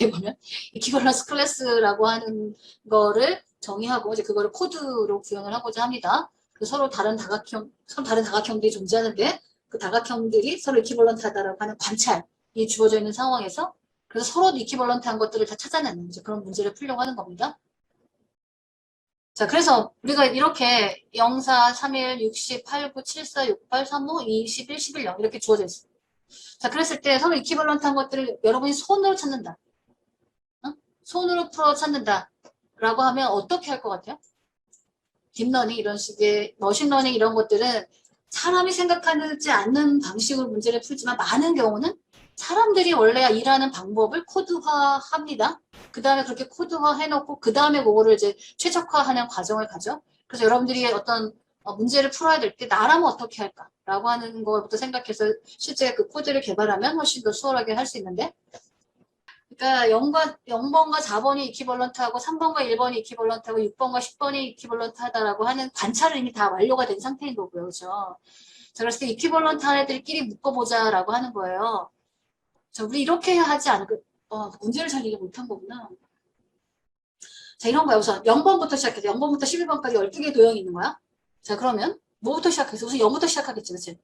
보면 이퀴벌런스 클래스라고 하는 거를 정의하고 이제 그거를 코드로 구현을 하고자 합니다. 서로 다른 다각형들이 존재하는데 그 다각형들이 서로 이퀴벌런트하다라고 하는 관찰이 주어져 있는 상황에서 그래서 서로 이퀴벌런트한 것들을 다 찾아내는 이제 그런 문제를 풀려고 하는 겁니다. 자, 그래서 우리가 이렇게 0, 4, 3, 1, 60, 8, 9, 7, 4, 6, 8, 3, 5, 2, 11, 11, 0 이렇게 주어져 있어요. 자, 그랬을 때 서로 이퀴벌런트한 것들을 여러분이 손으로 찾는다. 손으로 풀어 찾는다. 라고 하면 어떻게 할 것 같아요? 딥러닝 이런 식의 머신러닝 이런 것들은 사람이 생각하지 않는 방식으로 문제를 풀지만 많은 경우는 사람들이 원래 일하는 방법을 코드화합니다. 그 다음에 그렇게 코드화 해놓고 그 다음에 그거를 이제 최적화하는 과정을 가죠. 그래서 여러분들이 어떤 문제를 풀어야 될 때 나라면 어떻게 할까? 라고 하는 것부터 생각해서 실제 그 코드를 개발하면 훨씬 더 수월하게 할 수 있는데 그러니까 0번과 4번이 이퀴벌런트하고 3번과 1번이 이퀴벌런트하고 6번과 10번이 이퀴벌런트하다라고 하는 관찰은 이미 다 완료가 된 상태인 거고요. 그렇죠? 자, 그래서 이퀴벌런트한 애들끼리 묶어보자라고 하는 거예요. 자, 우리 이렇게 하지 않을까? 문제를 잘 이해 못한 거구나. 자, 이런 거야. 우선 0번부터 시작해서 0번부터 11번까지 12개의 도형이 있는 거야. 자, 그러면 뭐부터 시작해서? 우선 0부터 시작하겠지, 그치?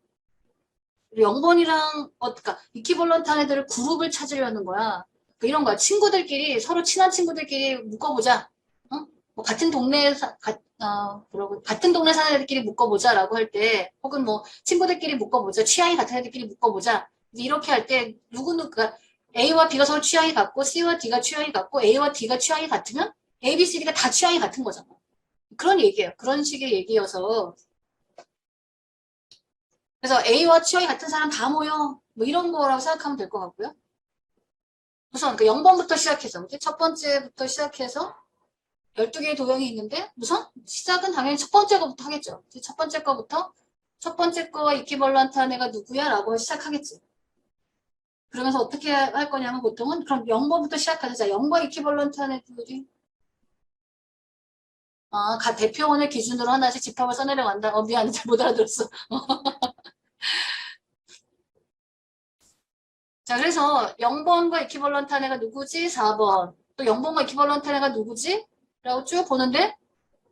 0번이랑, 그러니까 이퀴벌런트한 애들을 그룹을 찾으려는 거야. 이런 거야. 친구들끼리, 서로 친한 친구들끼리 묶어보자. 어? 뭐 같은 동네에, 같은 동네 사는 애들끼리 묶어보자라고 할 때, 혹은 뭐, 친구들끼리 묶어보자. 취향이 같은 애들끼리 묶어보자. 이렇게 할 때, 그러니까 A와 B가 서로 취향이 같고, C와 D가 취향이 같고, A와 D가 취향이 같으면, A, B, C, D가 다 취향이 같은 거잖아. 그런 얘기예요. 그런 식의 얘기여서. 그래서 A와 취향이 같은 사람 다 모여. 뭐 이런 거라고 생각하면 될 것 같고요. 우선 그 0번부터 시작해서 첫 번째부터 시작해서 12개의 도형이 있는데 우선 시작은 당연히 첫 번째 거부터 하겠죠. 첫 번째 거부터 첫 번째 거와 이퀴벌런트한 애가 누구야? 라고 시작하겠지. 그러면서 어떻게 할 거냐면 보통은 그럼 0번부터 시작하자. 자, 0과 이퀴벌런트한 애들이 각 대표원을 기준으로 하나씩 집합을 써내려간다. 미안해. 잘 못 알아들었어. 자, 그래서 0번과 이퀴벌런트한 애가 누구지? 4번. 또 0번과 이퀴벌런트한 애가 누구지? 라고 쭉 보는데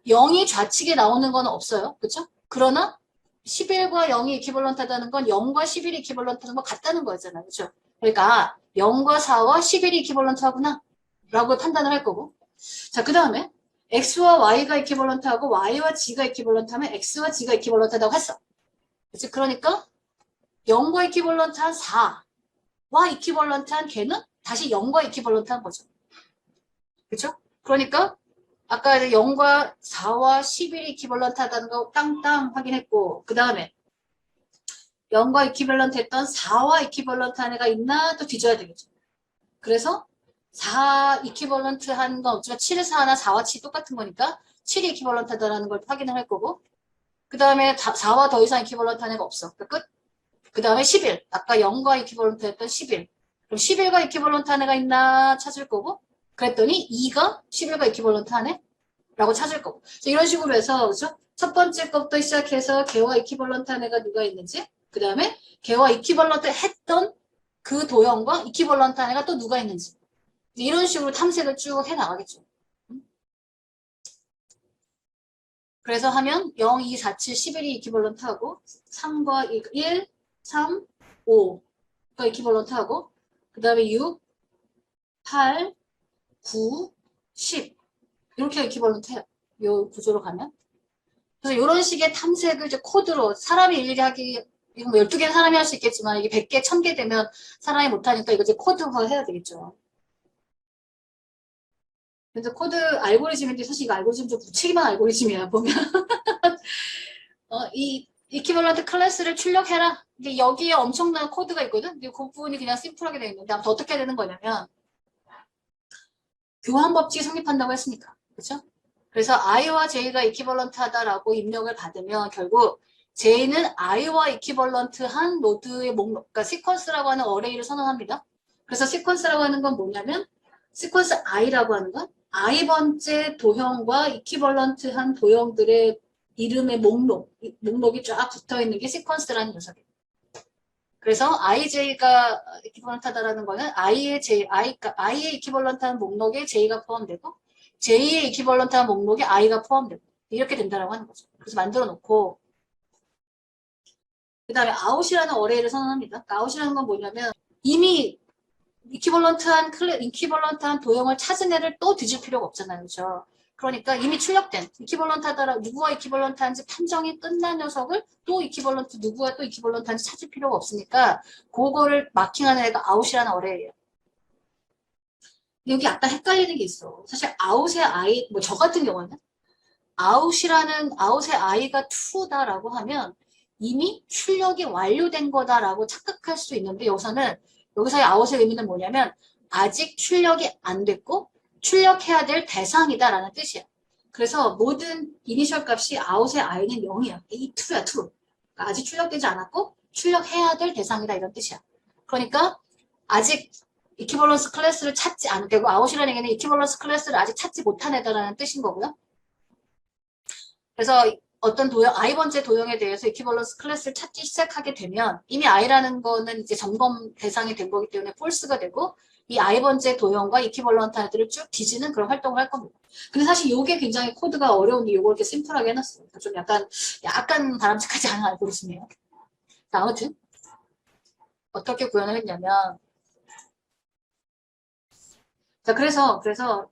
0이 좌측에 나오는 건 없어요. 그렇죠? 그러나 11과 0이 이퀴벌런트하다는 건 0과 11이 이퀴벌런트하는 건 같다는 거잖아요. 그렇죠? 그러니까 0과 4와 11이 이퀴벌런트하구나 라고 판단을 할 거고 자, 그 다음에 X와 Y가 이퀴벌런트하고 Y와 G가 이퀴벌런트하면 X와 G가 이퀴벌런트하다고 했어. 그렇지? 그러니까 0과 이퀴벌런트한 4와 이퀴벌런트한 걔는 다시 0과 이퀴벌런트한 거죠. 그렇죠? 그러니까 아까 0과 4와 11이 이퀴벌런트하다는 거 땅땅 확인했고 그 다음에 0과 이퀴벌런트 했던 4와 이퀴벌런트 한 애가 있나 또 뒤져야 되겠죠. 그래서 4 이퀴벌런트 한 건 없지만 7, 4나 4와 7 똑같은 거니까 7이 이퀴벌런트 하다라는 걸 확인을 할 거고 그 다음에 4와 더 이상 이퀴벌런트 한 애가 없어. 끝. 그 다음에 11. 아까 0과 이퀴벌런트 했던 11. 그럼 11과 이퀴벌런트 한 애가 있나 찾을 거고 그랬더니 2가 11과 이퀴벌런트 한 애? 라고 찾을 거고. 이런 식으로 해서, 그죠? 첫 번째 것부터 시작해서 개와 이퀴벌런트 한 애가 누가 있는지, 그 다음에 개와 이퀴벌런트 했던 그 도형과 이퀴벌런트 한 애가 또 누가 있는지. 이런 식으로 탐색을 쭉 해 나가겠죠. 그래서 하면 0, 2, 4, 7, 11이 이퀴벌런트 하고, 3과 1, 3, 5가 이퀴벌런트 하고, 그 다음에 6, 8, 9, 10. 이렇게 이퀴벌런트 해요. 이 구조로 가면. 그래서 이런 식의 탐색을 이제 코드로 사람이 일일이 하기 이거 뭐 12개는 사람이 할 수 있겠지만 이게 100개, 1000개 되면 사람이 못하니까 이거 이제 코드화 해야 되겠죠. 그래서 코드 알고리즘인데 사실 이거 알고리즘 좀 무책임한 알고리즘이야 보면 이 이퀴벌런트 클래스를 출력해라. 근데 여기에 엄청난 코드가 있거든. 근데 그 부분이 그냥 심플하게 되어 있는데 아무튼 어떻게 해야 되는 거냐면 교환 법칙이 성립한다고 했으니까 그렇죠? 그래서 i와 j가 이퀴벌런트하다라고 입력을 받으면 결국 j는 i와 이퀴벌런트한 노드의 목록, 그러니까 시퀀스라고 하는 어레이를 선언합니다. 그래서 시퀀스라고 하는 건 뭐냐면 시퀀스 i라고 하는 건 i번째 도형과 이퀴벌런트한 도형들의 이름의 목록이 쫙 붙어 있는 게 시퀀스라는 녀석이에요. 그래서 IJ가 이퀴벌런트하다라는 거는 I의 이퀴벌런트한 목록에 J가 포함되고 J의 이퀴벌런트한 목록에 I가 포함되고 이렇게 된다라고 하는 거죠. 그래서 만들어 놓고 그 다음에 out이라는 어레이를 선언합니다. 그러니까 out이라는 건 뭐냐면 이미 이퀴벌런트한 도형을 찾은 애를 또 뒤질 필요가 없잖아요. 그렇죠? 그러니까 이미 출력된 이퀴벌런트하다라 누구와 이퀴벌런트한지 판정이 끝난 녀석을 또 이퀴벌런트 누구와 또 이퀴벌런트한지 찾을 필요가 없으니까 그거를 마킹하는 애가 out이라는 어레이예요. 여기 약간 헷갈리는 게 있어. 사실 out의 i 뭐 저 같은 경우는 out의 i가 true다라고 하면 이미 출력이 완료된 거다라고 착각할 수 있는데 여기서의 out의 의미는 뭐냐면 아직 출력이 안 됐고 출력해야 될 대상이다라는 뜻이야. 그래서 모든 이니셜 값이 out의 i는 0이야. 이 true야, true. 그러니까 아직 출력되지 않았고 출력해야 될 대상이다 이런 뜻이야. 그러니까 아직 이퀴벌런스 클래스를 찾지 않고 out이라는 얘기는 이퀴벌런스 클래스를 아직 찾지 못한 애다라는 뜻인 거고요. 그래서 어떤 도형, i번째 도형에 대해서 이퀴벌런스 클래스를 찾기 시작하게 되면 이미 i라는 거는 이제 점검 대상이 된 거기 때문에 false가 되고 이 i번째 도형과 이퀴벌런트들을 쭉 뒤지는 그런 활동을 할 겁니다. 근데 사실 이게 굉장히 코드가 어려운데 이걸 이렇게 심플하게 해놨어요. 좀 약간 바람직하지 않은 알고리즘이에요. 아무튼 어떻게 구현을 했냐면 자 그래서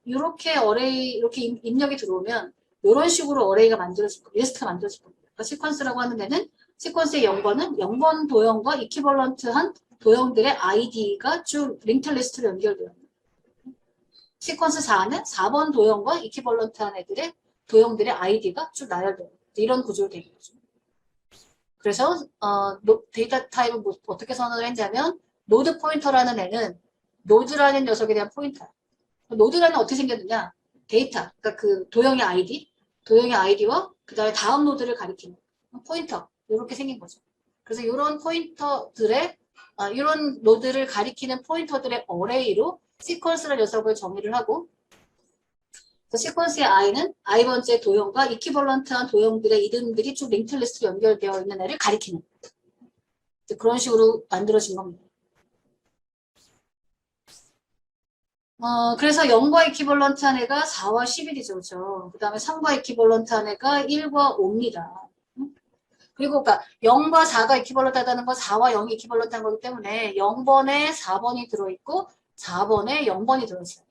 이렇게 어레이 이렇게 입력이 들어오면 이런 식으로 어레이가 만들어질 겁니다. 리스트가 만들어질 겁니다. 그러니까 시퀀스라고 하는 데는 시퀀스의 0번은 0번 도형과 이퀴벌런트한 도형들의 아이디가 쭉 링크 리스트로 연결돼요. 시퀀스 4는 4번 도형과 이퀴벌런트한 도형들의 아이디가 쭉 나열돼요. 이런 구조로 되는 거죠. 그래서 데이터 타입을 어떻게 선언을 했냐면 노드 포인터라는 애는 노드라는 녀석에 대한 포인터야. 노드라는 어떻게 생겼느냐? 데이터, 그러니까 그 도형의 아이디와 그 다음에 다음 노드를 가리키는 포인터, 이렇게 생긴 거죠. 그래서 이런 포인터들의, 이런 노드를 가리키는 포인터들의 어레이로 시퀀스라는 녀석을 정의를 하고, 시퀀스의 i는 i번째 도형과 이퀴벌런트한 도형들의 이름들이 쭉 링크 리스트로 연결되어 있는 애를 가리키는 그런 식으로 만들어진 겁니다. 그래서 0과 이퀴벌런트한 애가 4와 11이죠. 그렇죠? 그 다음에 3과 이퀴벌런트한 애가 1과 5입니다. 그리고 그러니까 0과 4가 이퀴벌런트하다는 건 4와 0이 이퀴벌런트한 거기 때문에 0번에 4번이 들어있고 4번에 0번이 들어있어요.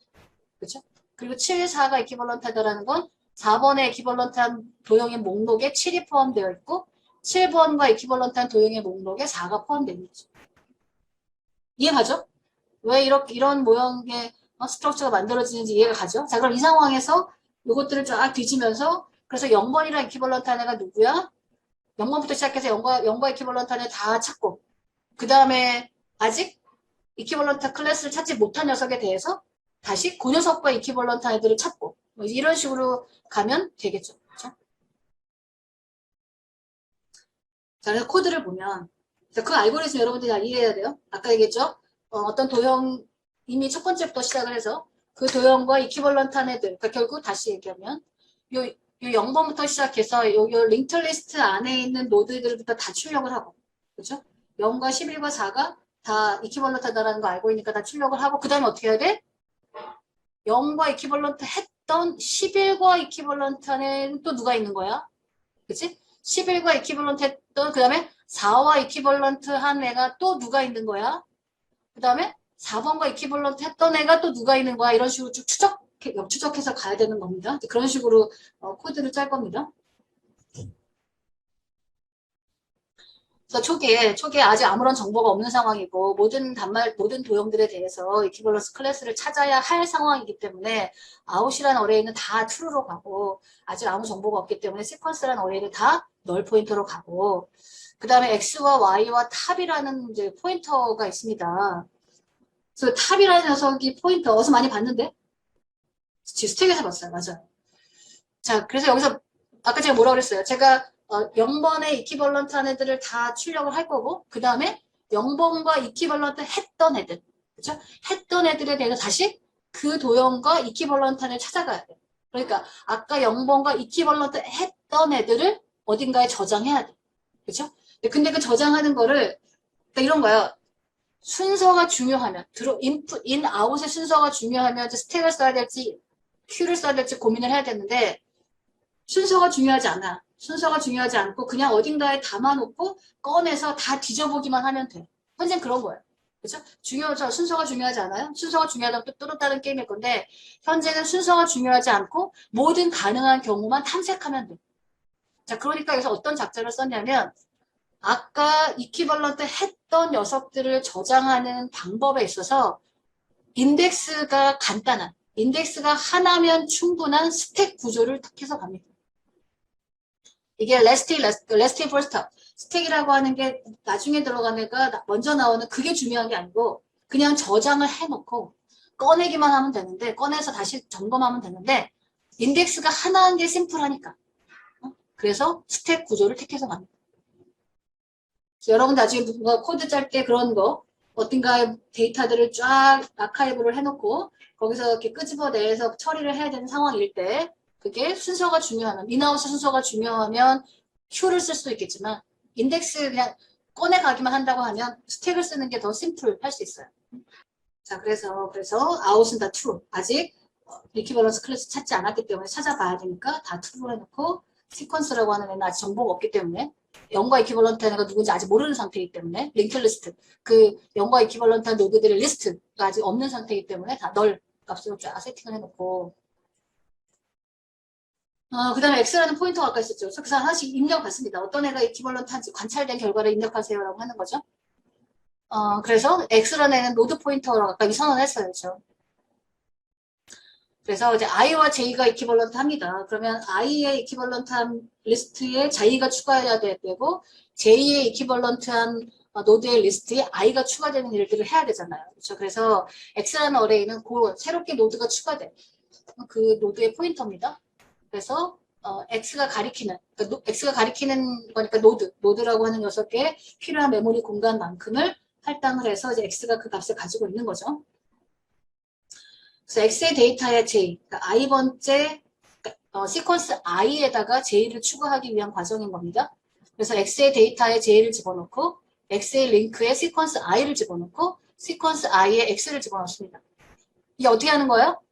그렇죠? 그리고 7, 4가 이퀴벌런트하다는 건 4번에 이퀴벌런트한 도형의 목록에 7이 포함되어 있고 7번과 이퀴벌런트한 도형의 목록에 4가 포함되어 있는 거죠. 이해가죠? 왜 이런 모형의 스트럭처가 만들어지는지 이해가 가죠? 자, 그럼 이 상황에서 이것들을 쫙 뒤지면서 그래서 0번이랑 이퀴벌런트한 애가 누구야? 0번부터 시작해서 0과 이퀴벌런트한 애 다 찾고 그 다음에 아직 이퀴벌런트 클래스를 찾지 못한 녀석에 대해서 다시 그 녀석과 이퀴벌런트한 애들을 찾고 뭐 이런 식으로 가면 되겠죠. 그렇죠? 자, 그래서 코드를 보면 그 알고리즘 여러분들이 다 이해해야 돼요. 아까 얘기했죠? 어떤 도형 이미 첫 번째부터 시작을 해서 그 도형과 이퀴벌런트한 애들 그러니까 결국 다시 얘기하면 요 0번부터 시작해서 요 링크 리스트 안에 있는 노드들부터 다 출력을 하고 그렇죠? 0과 11과 4가 다 이퀴벌런트하다라는 거 알고 있으니까 다 출력을 하고 그 다음에 어떻게 해야 돼? 0과 이퀴벌런트 했던 11과 이퀴벌런트 안에 또 누가 있는 거야? 그치? 11과 이퀴벌런트 했던 그 다음에 4와 이퀴벌런트 한 애가 또 누가 있는 거야? 그 다음에 4번과 이퀴벌런트 했던 애가 또 누가 있는 거야? 이런 식으로 쭉 역추적해서 가야 되는 겁니다. 그런 식으로 코드를 짤 겁니다. 그래서 초기에 아직 아무런 정보가 없는 상황이고 모든 도형들에 대해서 이퀴벌런스 클래스를 찾아야 할 상황이기 때문에 아웃이라는 어레이는 다 true로 가고 아직 아무 정보가 없기 때문에 시퀀스라는 어레이는 다 null 포인터로 가고 그 다음에 x와 y와 탑이라는 이제 포인터가 있습니다. 그래서 탑이라는 녀석이 포인터 어디서 많이 봤는데? 스택에서 봤어요. 맞아요. 자, 그래서 여기서 아까 제가 뭐라고 그랬어요? 제가 0번의 이퀴벌런트한 애들을 다 출력을 할 거고 그 다음에 0번과 이퀴벌런트 했던 애들 그렇죠? 했던 애들에 대해서 다시 그 도형과 이퀴벌런트한 애를 찾아가야 돼요. 그러니까 아까 0번과 이퀴벌런트 했던 애들을 어딘가에 저장해야 돼. 그렇죠? 근데 그 저장하는 거를 그러니까 이런 거예요. 순서가 중요하면, 인풋, 인, 아웃의 순서가 중요하면 이제 스택을 써야 될지, 큐를 써야 될지 고민을 해야 되는데, 순서가 중요하지 않아. 순서가 중요하지 않고, 그냥 어딘가에 담아놓고, 꺼내서 다 뒤져보기만 하면 돼. 현재는 그런 거예요. 그죠? 순서가 중요하지 않아요? 순서가 중요하다면 또 다른 게임일 건데, 현재는 순서가 중요하지 않고, 모든 가능한 경우만 탐색하면 돼. 자, 그러니까 여기서 어떤 작전을 썼냐면, 아까 이퀴벌런트 했던 녀석들을 저장하는 방법에 있어서 인덱스가 간단한, 인덱스가 하나면 충분한 스택 구조를 택해서 갑니다. 이게 레스티 퍼스트 스택이라고 하는 게 나중에 들어가는 애가 먼저 나오는 그게 중요한 게 아니고 그냥 저장을 해놓고 꺼내기만 하면 되는데 꺼내서 다시 점검하면 되는데 인덱스가 하나인 게 심플하니까 그래서 스택 구조를 택해서 갑니다. 여러분 나중에 누가 코드 짤 때 그런 거 어딘가에 데이터들을 쫙 아카이브를 해놓고 거기서 이렇게 끄집어내서 처리를 해야 되는 상황일 때 그게 순서가 중요하면 인아웃의 순서가 중요하면 큐를 쓸 수도 있겠지만 인덱스 그냥 꺼내가기만 한다고 하면 스택을 쓰는 게 더 심플 할 수 있어요. 자 그래서 아웃은 다 true 아직 이퀴버런스 클래스 찾지 않았기 때문에 찾아봐야 되니까 다 true로 해놓고 시퀀스라고 하는 애는 아직 정보가 없기 때문에 0과 이퀴벌런트한 애가 누군지 아직 모르는 상태이기 때문에 링크 리스트 그 0과 이퀴벌런트한 노드들의 리스트가 아직 없는 상태이기 때문에 다 널 값으로 쫙 세팅을 해놓고 그 다음에 X라는 포인터가 아까 있었죠. 그래서 하나씩 입력받습니다. 어떤 애가 이퀴벌런트한지 관찰된 결과를 입력하세요라고 하는 거죠. 그래서 X라는 애는 노드 포인터라고 아까 선언했어요. 그렇죠? 그래서 이제 i와 j가 이퀴벌런트 합니다. 그러면 i의 이퀴벌런트한 리스트에 j가 추가해야 되고 j의 이퀴벌런트한 노드의 리스트에 i가 추가되는 일들을 해야 되잖아요. 그렇죠? 그래서 x라는 어레이는 새롭게 노드가 추가돼. 그 노드의 포인터입니다. 그래서 x가 가리키는 거니까 노드라고 하는 녀석의 필요한 메모리 공간만큼을 할당을 해서 이제 x가 그 값을 가지고 있는 거죠. 그래서 X의 데이터에 J, 그러니까 i번째 시퀀스 i에다가 J를 추가하기 위한 과정인 겁니다. 그래서 X의 데이터에 J를 집어넣고 X의 링크에 시퀀스 i를 집어넣고 시퀀스 i에 X를 집어넣습니다. 이게 어떻게 하는 거예요?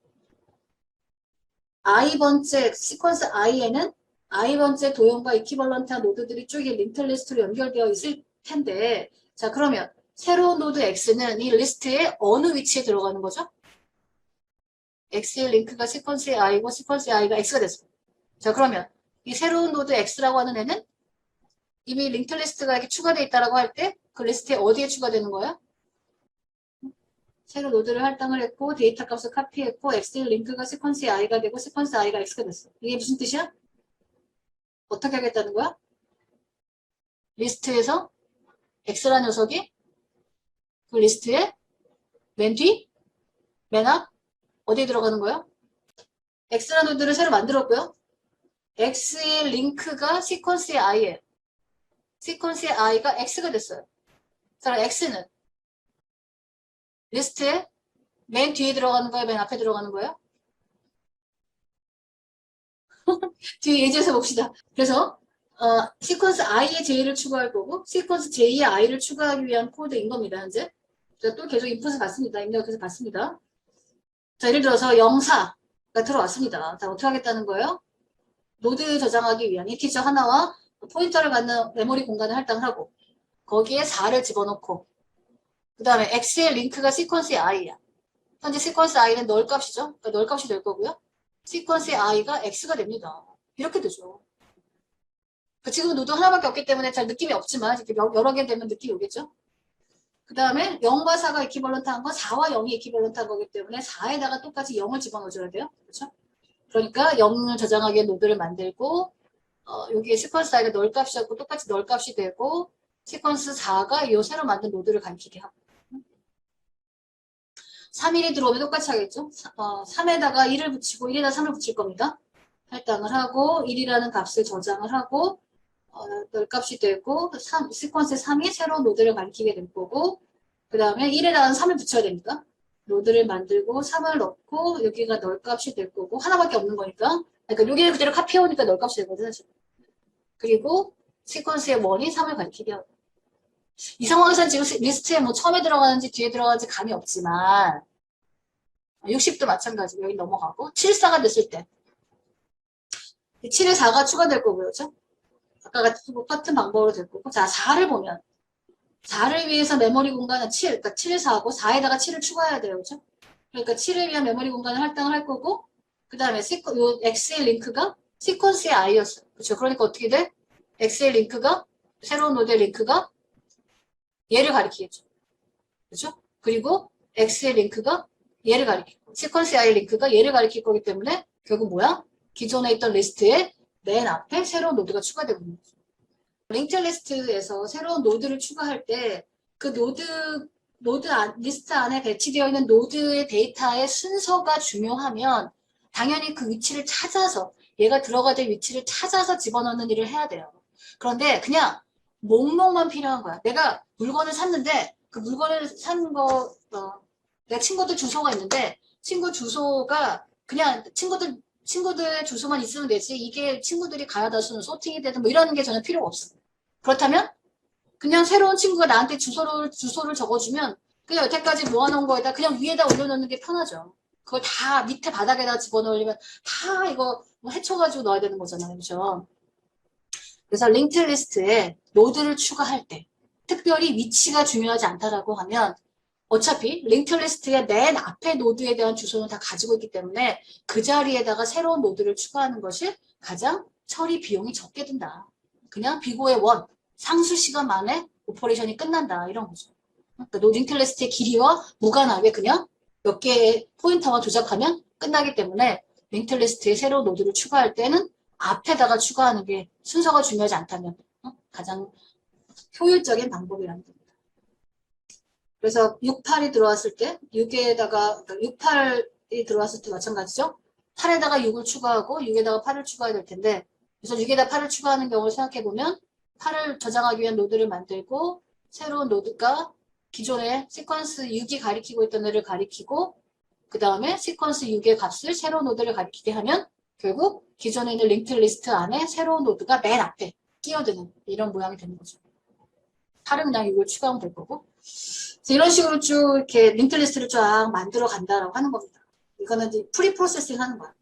i번째 시퀀스 i에는 i번째 도형과 이퀴벌런트한 노드들이 쭉 링크 리스트로 연결되어 있을 텐데 자 그러면 새로운 노드 X는 이 리스트의 어느 위치에 들어가는 거죠? X의 링크가 시퀀스의 i고 시퀀스의 i가 X가 됐어요. 자 그러면 이 새로운 노드 X라고 하는 애는 이미 링크 리스트가 이렇게 추가되어 있다라고 할 때 그 리스트에 어디에 추가되는 거야? 새로 노드를 할당을 했고 데이터 값을 카피했고 X의 링크가 시퀀스의 i가 되고 시퀀스 i가 X가 됐어. 이게 무슨 뜻이야? 어떻게 하겠다는 거야? 리스트에서 X라는 녀석이 그 리스트에 맨 뒤, 맨 앞, 어디에 들어가는 거예요? X라는 노드를 새로 만들었고요. X의 링크가 시퀀스의 i예요. 시퀀스의 i가 X가 됐어요. 그럼 X는 리스트에 맨 뒤에 들어가는 거예요? 맨 앞에 들어가는 거예요? 뒤에 예제에서 봅시다. 그래서 시퀀스 i의 j를 추가할 거고 시퀀스 j의 i를 추가하기 위한 코드인 겁니다. 현재. 자, 또 계속 인풋을 받습니다. 입력해서 받습니다. 자, 예를 들어서 04가 들어왔습니다. 자, 어떻게 하겠다는 거예요? 노드 저장하기 위한 인티저 하나와 포인터를 갖는 메모리 공간을 할당을 하고 거기에 4를 집어넣고 그 다음에 x의 링크가 시퀀스의 i야. 현재 시퀀스 i는 널 값이죠. 그러니까 널 값이 될 거고요. 시퀀스의 i가 x가 됩니다. 이렇게 되죠. 지금은 노드 하나밖에 없기 때문에 잘 느낌이 없지만 이렇게 여러 개 되면 느낌이 오겠죠. 그 다음에 0과 4가 이퀴벌런트한 건 4와 0이 이퀴벌런트한 거기 때문에 4에다가 똑같이 0을 집어넣어줘야 돼요. 그렇죠? 그러니까 0을 저장하기 위해 노드를 만들고 여기에 시퀀스 i가 널 값이었고 똑같이 널 값이 되고 시퀀스 4가 이 새로 만든 노드를 가리키게 하고 3일이 들어오면 똑같이 하겠죠. 3에다가 1을 붙이고 1에다 3을 붙일 겁니다. 할당을 하고 1이라는 값을 저장을 하고 널 값이 되고 시퀀스 3이 새로운 노드를 가리키게 될 거고 그 다음에 1에다가 3을 붙여야 됩니까? 노드를 만들고 3을 넣고 여기가 널 값이 될 거고 하나밖에 없는 거니까 그러니까 여기를 그대로 카피해오니까 널 값이 되거든 사실. 그리고 시퀀스의 1이 3을 가리키게 하고 이 상황에서는 지금 리스트에 뭐 처음에 들어가는지 뒤에 들어가는지 감이 없지만 60도 마찬가지고 여기 넘어가고 74가 됐을 때 7에 4가 추가될 거고요. 그렇죠? 아까 같은 방법으로 될 거고 자 4를 보면 4를 위해서 메모리 공간은 7, 그러니까 7, 4하고 4에다가 7을 추가해야 돼요. 그렇죠? 그러니까 7을 위한 메모리 공간을 할당을 할 거고 그 다음에 요 X의 링크가 시퀀스의 I였어요. 그렇죠? 그러니까 어떻게 돼? X의 링크가 새로운 노드의 링크가 얘를 가리키겠죠. 그렇죠? 그리고 X의 링크가 얘를 가리키고 시퀀스의 I 링크가 얘를 가리킬 거기 때문에 결국 뭐야? 기존에 있던 리스트에 맨 앞에 새로운 노드가 추가되고 있는 거죠. 링크 리스트에서 새로운 노드를 추가할 때 그 리스트 안에 배치되어 있는 노드의 데이터의 순서가 중요하면 당연히 그 위치를 찾아서 얘가 들어가야 될 위치를 찾아서 집어넣는 일을 해야 돼요. 그런데 그냥 목록만 필요한 거야. 내가 물건을 샀는데 그 물건을 산 거, 내 친구들 주소가 있는데 친구 주소가 그냥 친구들의 주소만 있으면 되지 이게 친구들이 가야다 수는 소팅이 되든 뭐 이런 게 전혀 필요가 없어. 그렇다면 그냥 새로운 친구가 나한테 주소를 적어주면 그냥 여태까지 모아놓은 거에다 그냥 위에다 올려놓는 게 편하죠. 그걸 다 밑에 바닥에다 집어넣으려면 다 이거 뭐 헤쳐가지고 넣어야 되는 거잖아요. 그렇죠? 그래서 링크 리스트에 노드를 추가할 때 특별히 위치가 중요하지 않다라고 하면 어차피 링크 리스트의 맨 앞에 노드에 대한 주소는 다 가지고 있기 때문에 그 자리에다가 새로운 노드를 추가하는 것이 가장 처리 비용이 적게 든다. 그냥 비고의 원, 상수 시간 만에 오퍼레이션이 끝난다. 이런 거죠. 그러니까 링크 리스트의 길이와 무관하게 그냥 몇 개의 포인터만 조작하면 끝나기 때문에 링크 리스트에 새로운 노드를 추가할 때는 앞에다가 추가하는 게 순서가 중요하지 않다면 가장 효율적인 방법이라는 겁니다. 그래서 68이 들어왔을 때 6에다가 68이 들어왔을 때 마찬가지죠. 8에다가 6을 추가하고 6에다가 8을 추가해야 될 텐데 그래서 6에다 8을 추가하는 경우를 생각해 보면 8을 저장하기 위한 노드를 만들고 새로운 노드가 기존의 시퀀스 6이 가리키고 있던 애를 가리키고 그 다음에 시퀀스 6의 값을 새로운 노드를 가리키게 하면 결국 기존에 있는 링크 리스트 안에 새로운 노드가 맨 앞에 끼어드는 이런 모양이 되는 거죠. 8은 그냥 6을 추가하면 될 거고 이런 식으로 쭉 이렇게 링크 리스트를 쫙 만들어 간다라고 하는 겁니다. 이거는 이제 프리 프로세싱 하는 거야.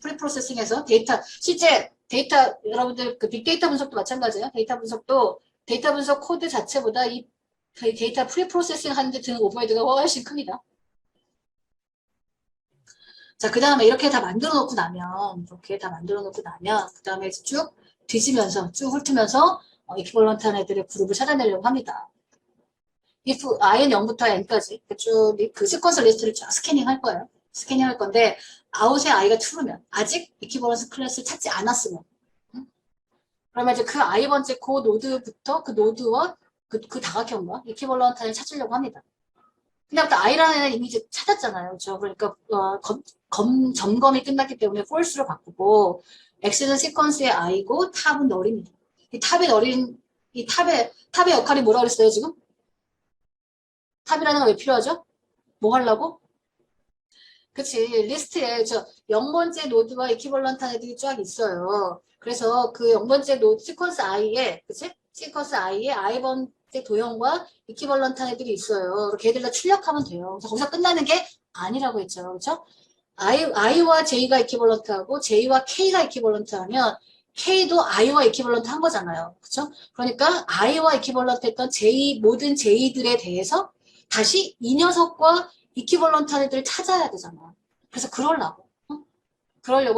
프리 프로세싱에서 실제 데이터, 여러분들 그 빅데이터 분석도 마찬가지예요. 데이터 분석 코드 자체보다 이 데이터 프리 프로세싱 하는데 드는 오버헤드가 훨씬 큽니다. 자, 그 다음에 이렇게 다 만들어 놓고 나면, 그 다음에 쭉 뒤지면서, 쭉 훑으면서, 이퀴벌런트한 애들의 그룹을 찾아내려고 합니다. if i는 0부터 n까지 쭉 그 시퀀스 리스트를 쫙 스캐닝 할 거예요. 스캐닝 할 건데 out에 i가 true면 아직 이퀴버런스 클래스를 찾지 않았으면 그러면 이제 그 i번째 그 노드부터 그 노드와 그 다각형과 이퀴벌런트를 찾으려고 합니다. 근데부터 i라는 애는 이미 이제 찾았잖아요. 그렇죠? 그러니까 점검이 끝났기 때문에 false로 바꾸고 x는 시퀀스의 i고 탑은 널입니다. 이 탑의 역할이 뭐라고 그랬어요 지금? 탑이라는 건 왜 필요하죠? 뭐 하려고? 그치. 리스트에 0번째 노드와 이퀴벌런트한 애들이 쫙 있어요. 그래서 그 0번째 노드, 시퀀스 i에, 그치? 시퀀스 i에 i번째 도형과 이퀴벌런트한 애들이 있어요. 걔들 다 출력하면 돼요. 그래서 거기서 끝나는 게 아니라고 했죠. 그쵸? i와 j가 이퀴벌런트하고 j와 k가 이퀴벌런트 하면 k도 i와 이퀴벌런트 한 거잖아요. 그쵸? 그러니까 i와 이퀴벌런트 했던 모든 j들에 대해서 다시 이 녀석과 이퀴벌런트 한 애들을 찾아야 되잖아. 그래서 그러려고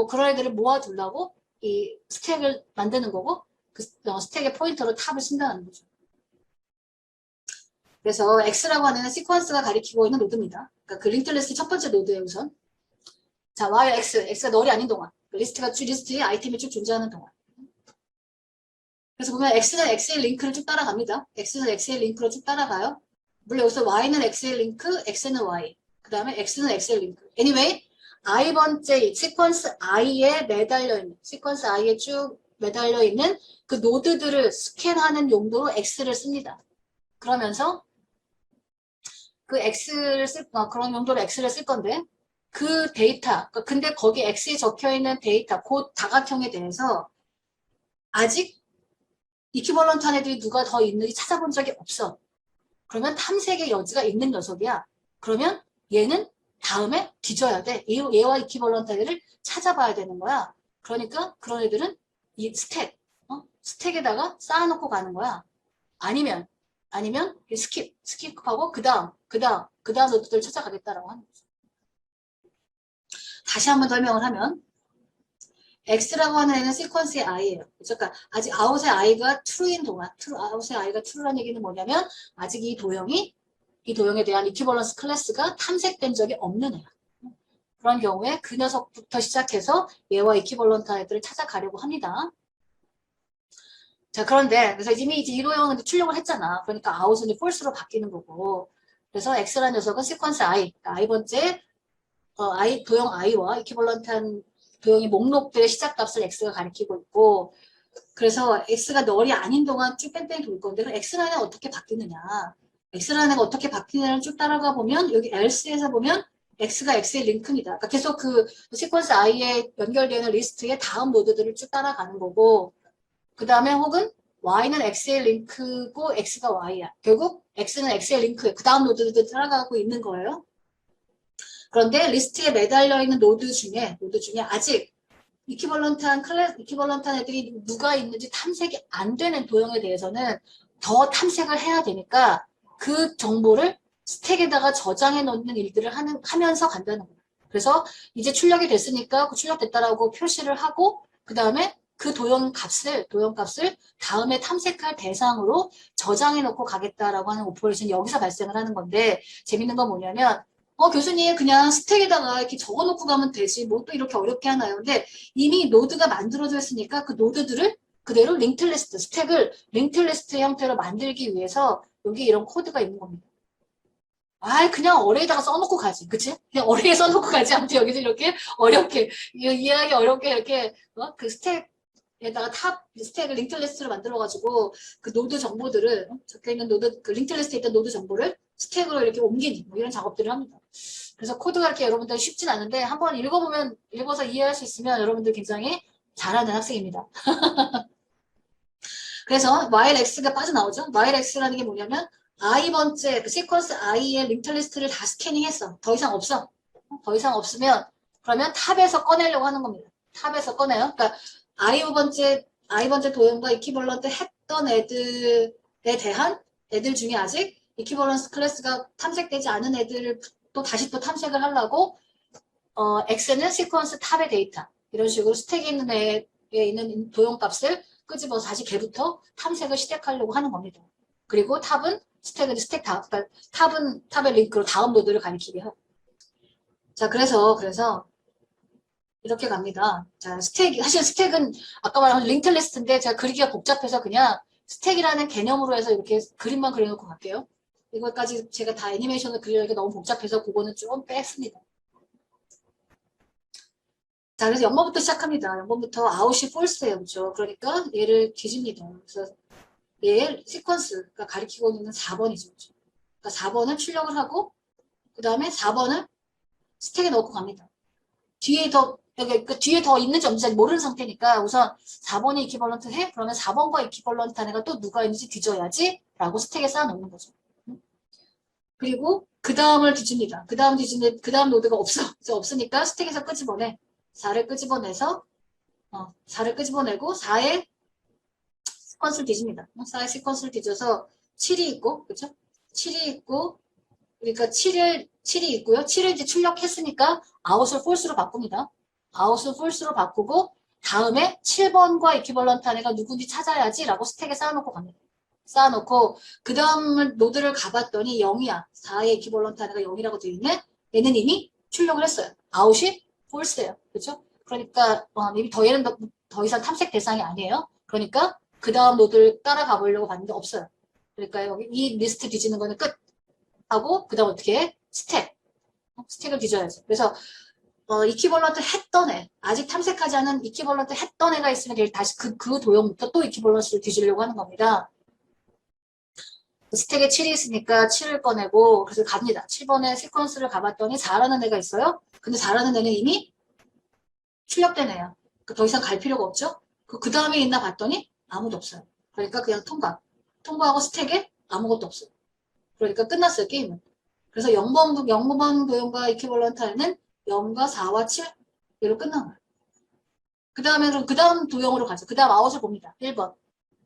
그런 애들을 모아두려고 이 스택을 만드는 거고 그 스택의 포인터로 탑을 쓴다는 거죠. 그래서 X라고 하는 시퀀스가 가리키고 있는 노드입니다. 그러니까 그 링크 리스트 첫 번째 노드에 우선 자 Y, X가 널이 아닌 동안 리스트에 아이템이 쭉 존재하는 동안 그래서 보면 X는 X의 링크를 쭉 따라갑니다. X는 X의 링크로 쭉 따라가요. 물론 여기서 Y는 X의 링크, X는 Y. 그 다음에 X는 X의 링크. Anyway, I번째 시퀀스 I에 쭉 매달려 있는 그 노드들을 스캔하는 용도로 X를 씁니다. 그러면서 그런 용도로 X를 쓸 건데, 그 데이터, 근데 거기 X에 적혀 있는 데이터, 그 다각형에 대해서 아직 이퀴벌런트한 애들이 누가 더 있는지 찾아본 적이 없어. 그러면 탐색의 여지가 있는 녀석이야. 그러면 얘는 다음에 뒤져야 돼. 얘와 이퀴벌런트한 애를 찾아봐야 되는 거야. 그러니까 그런 애들은 이 스택에다가 쌓아놓고 가는 거야. 아니면 스킵하고 그 다음 노드들을 찾아가겠다라고 하는 거죠. 다시 한번 설명을 하면 X라고 하는 애는 시퀀스의 I예요. 그러니까 아직 아웃의 I가 true인 동안, 아웃의 I가 true라는 얘기는 뭐냐면 아직 이 도형에 대한 이퀴벌런스 클래스가 탐색된 적이 없는 애야. 그런 경우에 그 녀석부터 시작해서 얘와 이퀴벌런트한 애들을 찾아가려고 합니다. 자, 그런데 그래서 이미 이제 이 도형은 출력을 했잖아. 그러니까 아웃은 false로 바뀌는 거고. 그래서 X라는 녀석은 시퀀스 I, 그러니까 I번째 도형 I와 이퀴벌런트한 도형의 목록들의 시작값을 X가 가리키고 있고, 그래서 X가 널이 아닌 동안 쭉 뺑뺑이 돌 건데, 그럼 X라는 애가 어떻게 바뀌느냐. X라는 애가 어떻게 바뀌느냐를 쭉 따라가 보면, 여기 else에서 보면 X가 X의 링크입니다. 그러니까 계속 그 시퀀스 I에 연결되는 리스트의 다음 노드들을 쭉 따라가는 거고, 그 다음에 혹은 Y는 X의 링크고 X가 Y야. 결국 X는 X의 링크에 그 다음 노드들 따라가고 있는 거예요. 그런데 리스트에 매달려 있는 노드 중에 아직 이퀴벌런트한 애들이 누가 있는지 탐색이 안 되는 도형에 대해서는 더 탐색을 해야 되니까 그 정보를 스택에다가 저장해 놓는 일들을 하면서 간다는 거예요. 그래서 이제 출력이 됐으니까 그 출력됐다라고 표시를 하고 그 다음에 그 도형 값을 다음에 탐색할 대상으로 저장해 놓고 가겠다라고 하는 오퍼레이션이 여기서 발생을 하는 건데 재밌는 건 뭐냐면 교수님 그냥 스택에다가 이렇게 적어놓고 가면 되지 뭐 또 이렇게 어렵게 하나요? 근데 이미 노드가 만들어져 있으니까 그 노드들을 그대로 스택을 링크리스트 형태로 만들기 위해서 여기 이런 코드가 있는 겁니다. 그냥 어레이에다가 써놓고 가지. 그치? 그냥 어레이에 써놓고 가지. 아무튼 여기서 이렇게 어렵게, 이해하기 어렵게 이렇게, 그 스택에다가 스택을 링크리스트로 만들어가지고 그 노드 정보들을, 적혀있는 그 링크리스트에 있던 노드 정보를 스택으로 이렇게 옮기는, 뭐 이런 작업들을 합니다. 그래서 코드가 이렇게 여러분들 쉽진 않은데 한번 읽어서 이해할 수 있으면 여러분들 굉장히 잘하는 학생입니다. 그래서 YLX가 빠져나오죠. YLX라는 게 뭐냐면 I번째 그 시퀀스 I의 링크 리스트를 다 스캐닝했어. 더 이상 없어. 더 이상 없으면 그러면 탑에서 꺼내려고 하는 겁니다. 탑에서 꺼내요. 그러니까 I번째 도형과 이퀴벌런트 했던 애들에 대한 애들 중에 아직 이퀴벌런스 클래스가 탐색되지 않은 애들을 다시 탐색을 하려고 X는 시퀀스 탑의 데이터 이런 식으로 스택에 있는 애에 있는 도형 값을 끄집어서 다시 걔부터 탐색을 시작하려고 하는 겁니다. 그리고 탑은 탑의 링크로 다음 노드를 가리키게 하고. 자, 그래서 이렇게 갑니다. 자, 사실 스택은 아까 말한 링크 리스트인데 제가 그리기가 복잡해서 그냥 스택이라는 개념으로 해서 이렇게 그림만 그려놓고 갈게요. 이것까지 제가 다 애니메이션을 그리려니까 너무 복잡해서 그거는 좀 뺐습니다. 자, 그래서 0번부터 시작합니다. 0번부터 아웃이 false예요. 그렇죠? 그러니까 얘를 뒤집니다. 그래서 얘 시퀀스가 가리키고 있는 4번이죠. 그렇죠? 그러니까 4번을 출력을 하고 그 다음에 4번을 스택에 넣고 갑니다. 뒤에 더 있는지 없는지 모르는 상태니까 우선 4번이 이퀴벌런트 해? 그러면 4번과 이퀴벌런트 한 애가 또 누가 있는지 뒤져야지 라고 스택에 쌓아놓는 거죠. 그리고 그 다음을 뒤집니다. 그 다음 노드가 없으니까 스택에서 끄집어내. 4를 끄집어내서 4를 끄집어내고 4의 시퀀스를 뒤집니다. 4의 시퀀스를 뒤져서 7이 있고 그렇죠? 7이 있고 그러니까 7이 있고요. 7을 이제 출력했으니까 아웃을 false로 바꿉니다. 아웃을 false로 바꾸고 다음에 7번과 이퀴벌런트 한 애가 누군지 찾아야지 라고 스택에 쌓아놓고 갑니다. 쌓아놓고 그 다음 노드를 가봤더니 0이야. 4의 이퀴벌런트 한 애가 0이라고 되어 있네. 얘는 이미 출력을 했어요. 아웃이 false예요. 그렇죠? 그러니까 얘는 더 이상 탐색 대상이 아니에요. 그러니까 그 다음 노드를 따라가 보려고 봤는데 없어요. 그러니까 여기 이 리스트 뒤지는 거는 끝 하고 그 다음 어떻게 해? 스택을 뒤져야지. 그래서 이퀴벌런트 했던 애 아직 탐색하지 않은 이퀴벌런트 했던 애가 있으면 다시 그 도형부터 또 이퀴벌런트를 뒤지려고 하는 겁니다. 스택에 7이 있으니까 7을 꺼내고 그래서 갑니다. 7번에 시퀀스를 가봤더니 4라는 애가 있어요. 근데 4라는 애는 이미 출력된 애야. 더 이상 갈 필요가 없죠. 그 다음에 있나 봤더니 아무도 없어요. 그러니까 그냥 통과. 통과하고 스택에 아무것도 없어요. 그러니까 끝났어요, 게임은. 그래서 0번 도형과 이퀴벌런트는 0과 4와 7 이로 끝난 거예요. 그 다음 도형으로 가죠. 그 다음 아웃을 봅니다. 1번.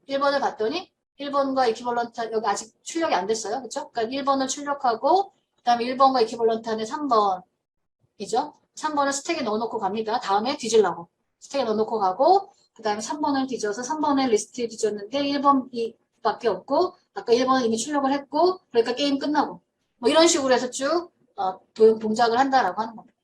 1번을 봤더니 1번과 이퀴벌런트 여기 아직 출력이 안 됐어요. 그쵸? 그러니까 1번을 출력하고 그 다음에 1번과 이퀴벌런트는 3번이죠. 3번을 스택에 넣어놓고 갑니다. 다음에 뒤질라고. 스택에 넣어놓고 가고 그 다음에 3번을 뒤져서 3번을 리스트에 뒤졌는데 1번이 밖에 없고 아까 1번은 이미 출력을 했고 그러니까 게임 끝나고 뭐 이런 식으로 해서 쭉 동작을 한다라고 하는 겁니다.